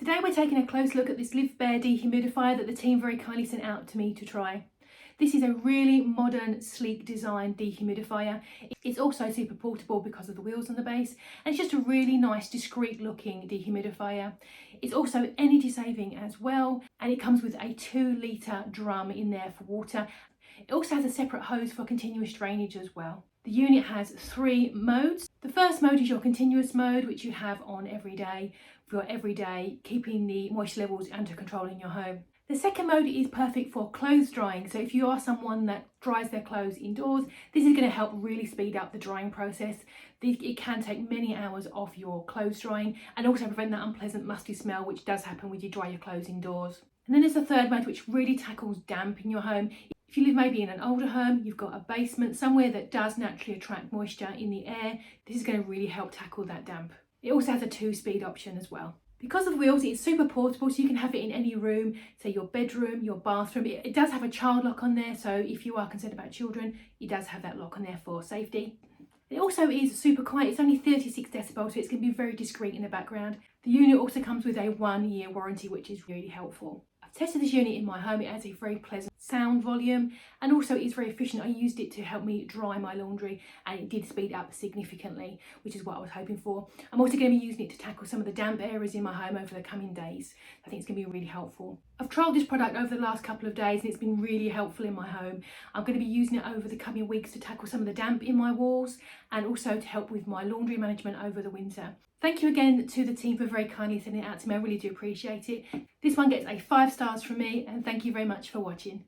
Today we're taking a close look at this Live Bare dehumidifier that the team very kindly sent out to me to try. This is a really modern, sleek design dehumidifier. It's also super portable because of the wheels on the base, and it's just a really nice, discreet looking dehumidifier. It's also energy saving as well, and it comes with a 2-litre drum in there for water. It also has a separate hose for continuous drainage as well. The unit has 3 modes. The first mode is your continuous mode, which you have on every day, for your everyday, keeping the moisture levels under control in your home. The second mode is perfect for clothes drying. So if you are someone that dries their clothes indoors, this is going to help really speed up the drying process. It can take many hours off your clothes drying and also prevent that unpleasant musty smell which does happen when you dry your clothes indoors. And then there's the third mode, which really tackles damp in your home. If you live maybe in an older home, you've got a basement, somewhere that does naturally attract moisture in the air, this is going to really help tackle that damp. It also has a 2-speed option as well. Because of the wheels, it's super portable, so you can have it in any room, say your bedroom, your bathroom. It does have a child lock on there, so if you are concerned about children, it does have that lock on there for safety. It also is super quiet. It's only 36 decibels, so it's going to be very discreet in the background. The unit also comes with a 1-year warranty, which is really helpful. I've tested this unit in my home. It has a very pleasant sound volume, and also it's very efficient. I used it to help me dry my laundry, and it did speed up significantly, which is what I was hoping for. I'm also going to be using it to tackle some of the damp areas in my home over the coming days. I think it's going to be really helpful. I've trialled this product over the last couple of days and it's been really helpful in my home. I'm going to be using it over the coming weeks to tackle some of the damp in my walls and also to help with my laundry management over the winter. Thank you again to the team for very kindly sending it out to me. I really do appreciate it. This one gets a 5 stars from me, and thank you very much for watching.